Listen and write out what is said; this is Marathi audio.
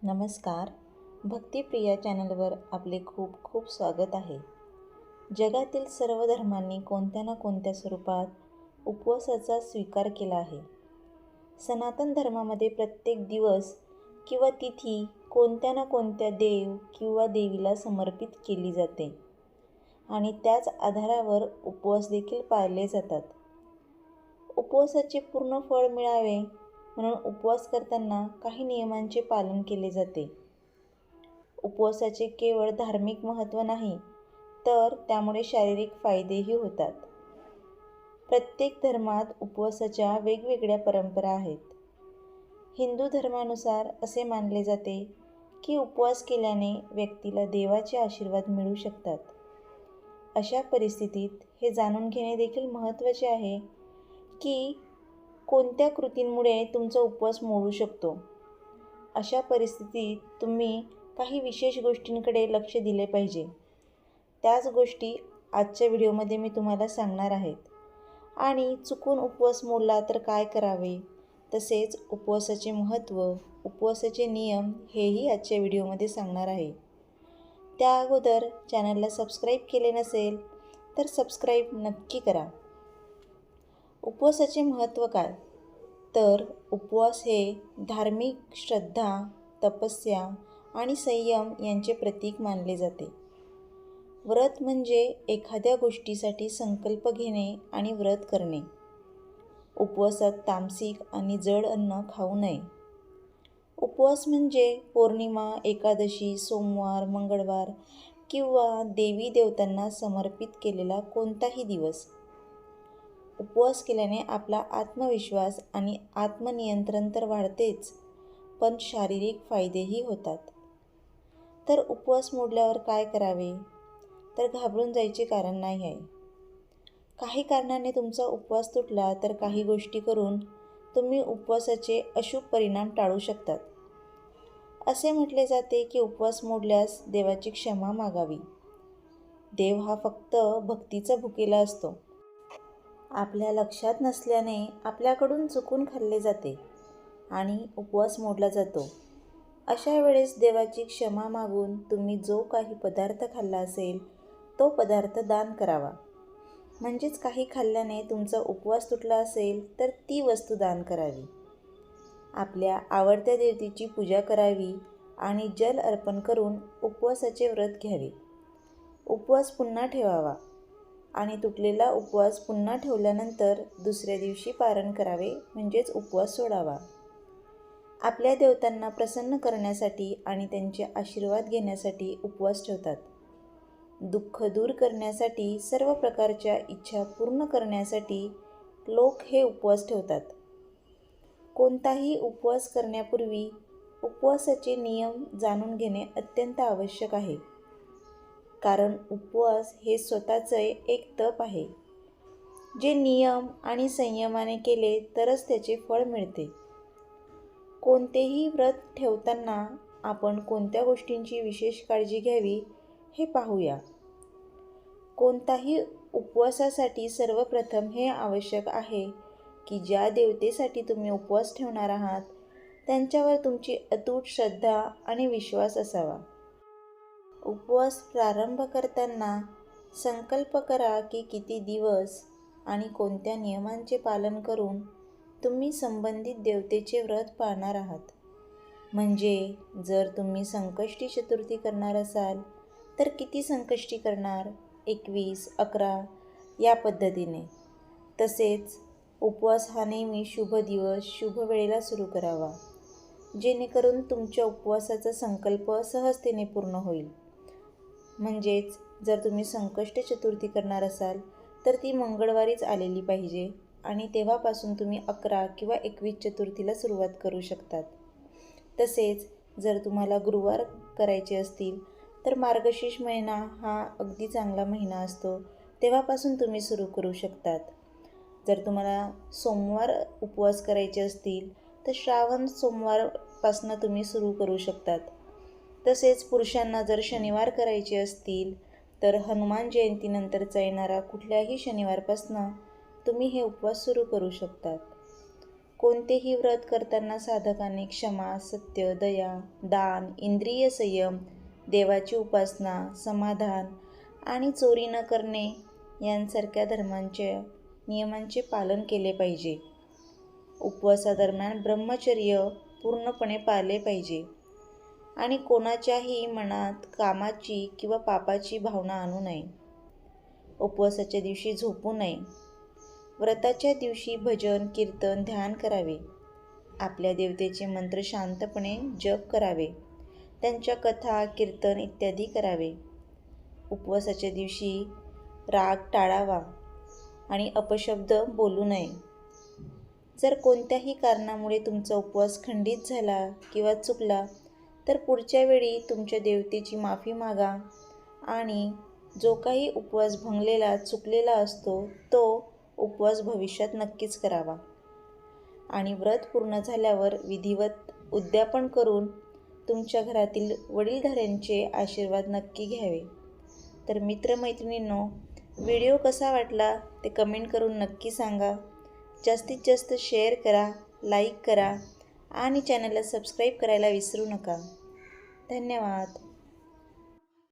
नमस्कार. भक्तिप्रिया चॅनलवर आपले खूप खूप स्वागत आहे. जगातील सर्व धर्मांनी कोणत्या ना कोणत्या स्वरूपात उपवासाचा स्वीकार केला आहे. सनातन धर्मामध्ये प्रत्येक दिवस किंवा तिथी कोणत्या ना कोणत्या देव किंवा देवीला समर्पित केली जाते आणि त्याच आधारावर उपवास देखील पाळले जातात. उपवासाचे पूर्ण फळ मिळावे म्हणून उपवास करताना काही नियमांचे पालन केले जाते. उपवासाचे केवळ धार्मिक महत्त्व नाही, तर त्यामुळे शारीरिक फायदेही होतात. प्रत्येक धर्मात उपवासाच्या वेगवेगळ्या परंपरा आहेत. हिंदू धर्मानुसार असे मानले जाते की उपवास केल्याने व्यक्तीला देवाचे आशीर्वाद मिळू शकतात. अशा परिस्थितीत हे जाणून घेणे देखील महत्त्वाचे आहे की कोणत्या कृतींमुळे तुमचा उपवास मोडू शकतो. अशा परिस्थितीत तुम्ही काही विशेष गोष्टींकडे लक्ष दिले पाहिजे. त्याच गोष्टी आजच्या व्हिडिओमध्ये मी तुम्हाला सांगणार आहेत. आणि चुकून उपवास मोडला तर काय करावे, तसेच उपवासाचे महत्त्व, उपवासाचे नियम हेही आजच्या व्हिडिओमध्ये सांगणार आहे. त्या अगोदर चॅनलला सबस्क्राईब केले नसेल तर सबस्क्राईब नक्की करा. उपवासाचे महत्त्व काय? तर उपवास हे धार्मिक श्रद्धा, तपस्या आणि संयम यांचे प्रतीक मानले जाते. व्रत म्हणजे एखाद्या गोष्टीसाठी संकल्प घेणे आणि व्रत करणे. उपवासात तामसिक आणि जड अन्न खाऊ नये. उपवास म्हणजे पौर्णिमा, एकादशी, सोमवार, मंगळवार किंवा देवी देवतांना समर्पित केलेला कोणताही दिवस. उपवास केल्याने आपला आत्मविश्वास आणि आत्मनियंत्रण तर वाढतेच, पण शारीरिक फायदेही होतात. तर उपवास मोडल्यावर काय करावे? तर घाबरून जायचे कारण नाही आहे. काही कारणाने तुमचा उपवास तुटला तर काही गोष्टी करून तुम्ही उपवासाचे अशुभ परिणाम टाळू शकतात. असे म्हटले जाते की उपवास मोडल्यास देवाची क्षमा मागावी. देव हा फक्त भक्तीचा भुकेला असतो. आपल्या लक्षात नसल्याने आपल्याकडून चुकून खाल्ले जाते आणि उपवास मोडला जातो. अशा वेळेस देवाची क्षमा मागून तुम्ही जो काही पदार्थ खाल्ला असेल तो पदार्थ दान करावा. म्हणजेच काही खाल्ल्याने तुमचा उपवास तुटला असेल तर ती वस्तू दान करावी. आपल्या आवडत्या देवतेची पूजा करावी आणि जल अर्पण करून उपवासाचे व्रत घ्यावे. उपवास पुन्हा ठेवावा आणि तुटलेला उपवास पुन्हा ठेवल्यानंतर दुसऱ्या दिवशी पारण करावे, म्हणजेच उपवास सोडावा. आपल्या देवतांना प्रसन्न करण्यासाठी आणि त्यांचे आशीर्वाद घेण्यासाठी उपवास ठेवतात. दुःख दूर करण्यासाठी, सर्व प्रकारच्या इच्छा पूर्ण करण्यासाठी लोक हे उपवास ठेवतात. कोणताही उपवास करण्यापूर्वी उपवासाचे नियम जाणून घेणे अत्यंत आवश्यक आहे. कारण उपवास हे स्वतःचे एक तप आहे. जे नियम आणि संयमाने केले तरच त्याचे फळ मिळते. कोणतेही व्रत ठेवताना आपण कोणत्या गोष्टींची विशेष काळजी घ्यावी हे पाहूया. कोणताही उपवासासाठी सर्वप्रथम हे आवश्यक आहे की ज्या देवतेसाठी तुम्ही उपवास ठेवणार आहात त्यांच्यावर तुमची अतूट श्रद्धा आणि विश्वास असावा. उपवास प्रारंभ करताना संकल्प करा की किती दिवस आणि कोणत्या नियमांचे पालन करून तुम्ही संबंधित देवतेचे व्रत पाळणार आहात. म्हणजे जर तुम्ही संकष्टी चतुर्थी करणार असाल तर किती संकष्टी करणार, 21, 11 या पद्धतीने. तसेच उपवास हा नेहमी शुभ दिवस, शुभ वेळेला सुरू करावा, जेणेकरून तुमच्या उपवासाचा संकल्प सहजतेने पूर्ण होईल. म्हणजेच जर तुम्ही संकष्ट चतुर्थी करणार असाल तर ती मंगळवारीच आलेली पाहिजे आणि तेव्हापासून तुम्ही 11 किंवा 21 चतुर्थीला सुरुवात करू शकतात. तसेच जर तुम्हाला गुरुवार करायचे असतील तर मार्गशीर्ष महिना हा अगदी चांगला महिना असतो, तेव्हापासून तुम्ही सुरू करू शकतात. जर तुम्हाला सोमवार उपवास करायचे असतील तर श्रावण सोमवारपासून तुम्ही सुरू करू शकतात. तसेच पुरुषांना जर शनिवार करायचे असतील तर हनुमान जयंतीनंतरचा येणारा कुठल्याही शनिवारपासून तुम्ही हे उपवास सुरू करू शकतात. कोणतेही व्रत करताना साधकाने क्षमा, सत्य, दया, दान, इंद्रिय संयम, देवाची उपासना, समाधान आणि चोरी न करणे यांसारख्या धर्मांच्या नियमांचे पालन केले पाहिजे. उपवासादरम्यान ब्रह्मचर्य पूर्णपणे पाळले पाहिजे आणि कोणाच्याही मनात कामाची किंवा पापाची भावना आणू नये. उपवासाच्या दिवशी झोपू नये. व्रताच्या दिवशी भजन, कीर्तन, ध्यान करावे. आपल्या देवतेचे मंत्र शांतपणे जप करावे. त्यांच्या कथा, कीर्तन इत्यादी करावे. उपवासाच्या दिवशी राग टाळावा आणि अपशब्द बोलू नये. जर कोणत्याही कारणामुळे तुमचा उपवास खंडित झाला किंवा चुकला तर पुढच्या वेळी तुमच्या देवतेची माफी मागा आणि जो काही उपवास भंगलेला, चुकलेला असतो तो उपवास भविष्यात नक्कीच करावा. आणि व्रत पूर्ण झाल्यावर विधिवत उद्यापन करून तुमच्या घरातील वडीलधाऱ्यांचे आशीर्वाद नक्की घ्यावे. तर मित्रमैत्रिणींनो, व्हिडिओ कसा वाटला ते कमेंट करून नक्की सांगा. जास्तीत जास्त शेअर करा, लाईक करा आणि चॅनलला सबस्क्राईब करायला विसरू नका. धन्यवाद.